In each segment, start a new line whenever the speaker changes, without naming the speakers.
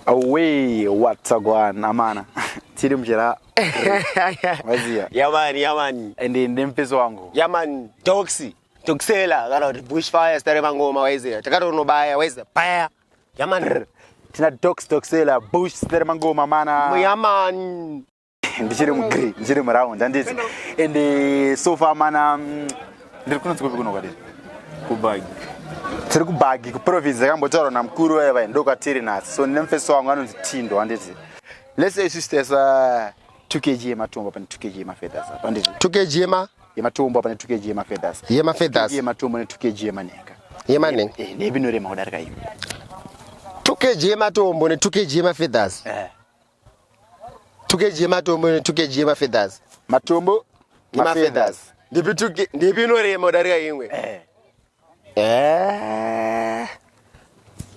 Away, what's a guan, Amana? Tidim Jera.
Yaman.
And in Dempeswango.
Yaman, Toxi, Toxela, bushfires, Teremango, Mawazi, Tagaro by where's the fire? Yaman,
Tina Toxela, Bush, Teremango, Mamana.
Yaman.
The Jirum around, and this in the sofa mana. The Kunsko Kubag. Bag, province, Rambotor, and Amkuru, and Dokatirina, so Memphis song on the Tindo, and this. Let's say sisters 2 kg matumbo and 2 kg mafedas.
2 kg
matumbo and 2 kg mafedas.
Yema fedas.
Matumbo and 2 kg maneka.
Yemaning.
Nebino Remoda.
2 kg matumbo and 2 kg mafedas. 2 kg matumbo and 2 kg mafedas.
Matumbo mafedas.
Nebino Remoda.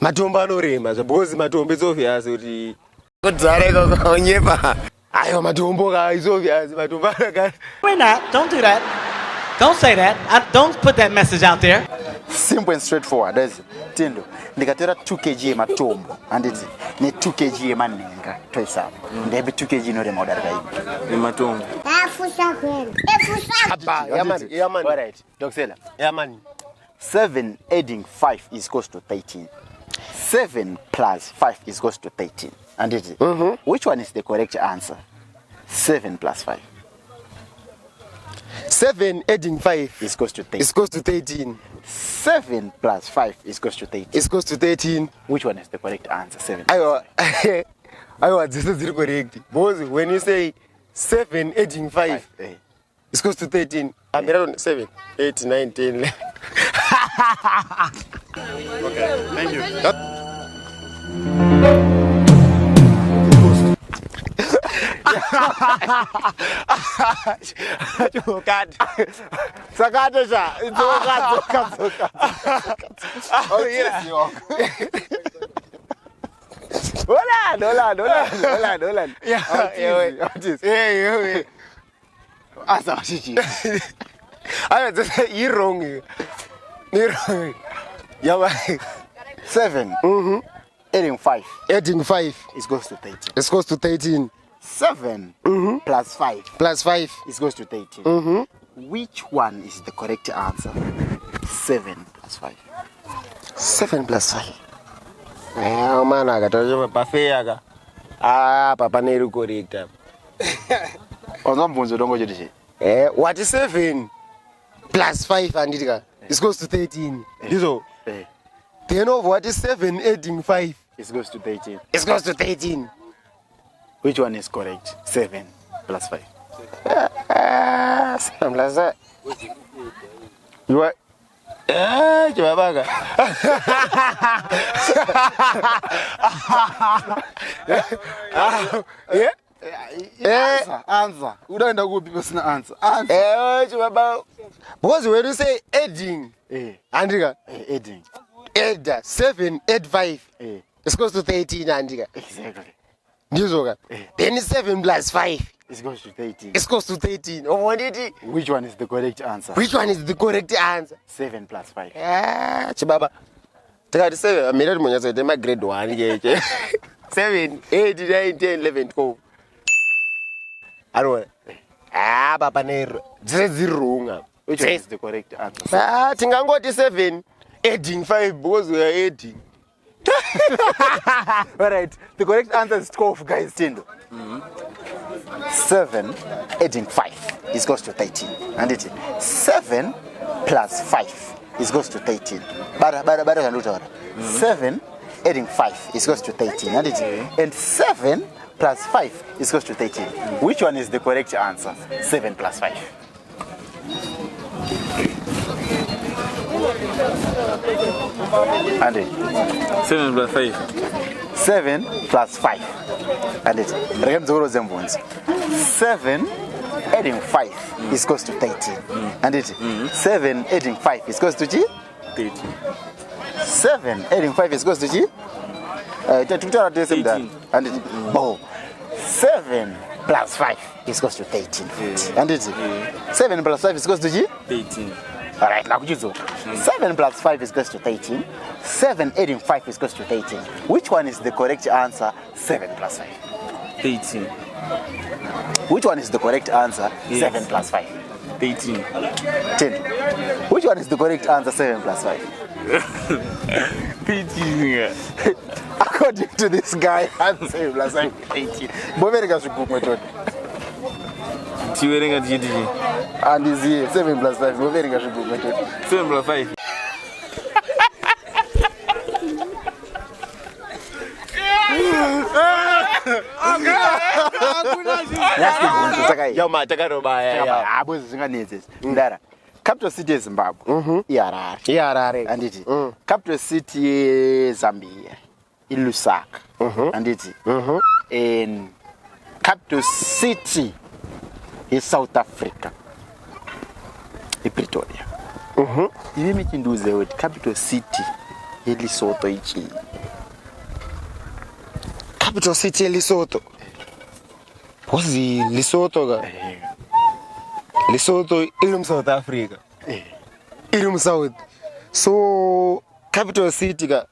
Matumba no rema, suppose matumbo is obvious. Good Zarego, Nyepa. I am a Matumbo, is obvious. Matumba.
Why not? Don't do that. Don't say that. Don't put that message out there.
Simple and straightforward. That's it. Tindo. Nikatera 2 kg matumbo. And it's 2 kg maninga. Twice up. Maybe 2 kg no remoda.
Matumbo. Yaman.
All right. Doxela.
Yaman.
7 adding 5 is equals to 13. 7 plus 5 is equals to 13. And it is. Which one is the correct answer? 7 plus 5.
7 adding 5
is equals to 13.
Is equals to 13.
7 plus 5 is equals to 13.
Is equals to 13.
Which one is the correct answer? 7.
I was this is correct. Because when you say 7 adding 5 is equals to 13, I'm around 7, 8, 9, 10, 11.
Okay, thank you.
Sakatosha.
Oh yes, you are. Hold on. Yeah. Asa shishi.
I just you're wrong. Yeah.
7. Adding 5.
Adding 5
is goes to 13.
It goes to 13.
7 plus 5
plus 5
is goes to 13. Which one is the correct answer? 7 plus 5.
7 plus 5. Oh man, I got to papa papa neru correct.
Mubvunzo don't go to the
what is 7 plus 5 and it goes to 13. Then of what is 7 adding 5?
It goes to 13.
It goes to 13.
Which one is correct? 7 plus 5.
7 plus 5. You are. Chibabaga.
Answer. We don't know good people answer.
Chibaba. Because when you say adding, Andriga,
adding.
Add 7, add 5. It goes to 13, Andriga.
Exactly.
Then 7 plus 5.
It goes to 13.
It goes to 13.
Which one is the correct answer?
Which one is the correct answer?
7 plus 5.
Chibaba. Take 7. I made it when I said my grade 1. 7, 8, 9, 10, 11, 12. I don't know. Papa Nero. This is wrong.
Which one is the correct answer?
Tingango 7, adding 5 because we are adding.
Alright, the correct answer is 12, guys. 7 adding 5 is goes to 13. And it is 7 plus 5 is goes to 13. 7 adding 5 is goes to 13. And it is, and 7 plus 5 is goes to 13. Which one is the correct answer? 7 plus 5. And it
7 plus 5.
7 plus 5. And it 7 adding 5 is goes to 13. And it 7 adding 5 is goes to G?
13.
7 adding 5 is goes to G? 18. And it 7 plus 5 is goes to 13. And it 7 plus 5 is goes to G?
18.
All right, now 7 plus 5 is equals to 13. 7 adding 5 is equals to 13. Which one is the correct answer? 7 plus 5.
13.
Which one is the correct answer?
Yes.
7 plus 5.
13.
10. Which one is the correct answer? 7 plus 5.
13.
According to this guy, answer 7 plus 5 18. Boverenga zvigumwe toto.
Chiwerenga chichiti.
Andiziye 7 plus 5. Boverenga zvigumwe toto.
7 plus 5.
Yama takarobaya.
Abo zvinganetse. Ndara. Capital city yeZimbabwe. iHarare.
iHarare.
Anditi. Capital city yeZambia. iLusaka. Anditi. And capital city yeSouth Africa. iPretoria. Ive michinduze kuti capital city yeLesotho ichi.
Capital city Lesotho. Pozi Lesotho ga. Lesotho ilum South Africa. Ilum South. So capital city ga.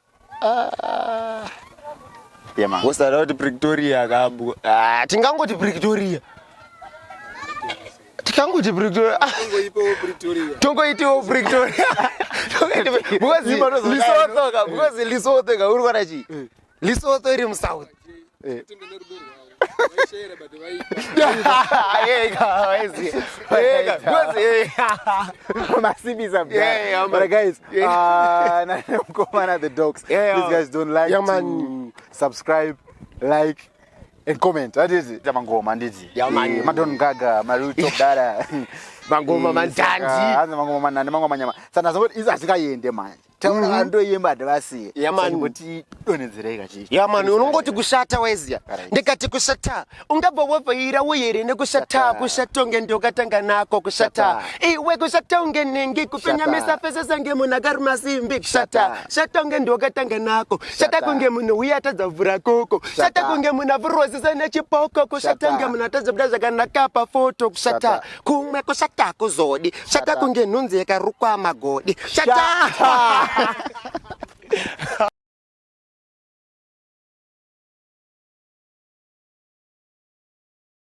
Yeah man.
What's that Pretoria ga abu. Tingangoti Pretoria. Tikangoti Pretoria. Tongo ito Pretoria. Because Lesotho ga, because Lesotho ga uri kwara chi. Lesotho ilum South.
But guys, the dogs. These guys don't like to subscribe, like, and comment. That is it. Mangoma ndizi. Madon Gaga, Maruto Dara.
Mangoma mandandi.
Mangoma mandandi, mangoma nyama. Sana zoti izasikaende manje. Tauna ando yemba devasi. Kuti donedzereka chichi.
Yamani unongoti kushata weziya. Ndikati kushata. Ungabva wabvaira uyere nekushata. Kushata unge ndokatanga nako kushata. Iwe kushata unge nengi kupenyamisa pesa sange munhu akaruma simbi kushata. Shata unge ndokatanga nako. Shata kunge munhu uyatadza vhura koko. Shata kunge munhu avurosisa nechipoko. Kushata unge munhu atadza kuda zvakanaka pafoto kushata. Kumwe kushata kuzodi. Shata kunge nhunzi yakarukwa magodi. Shata.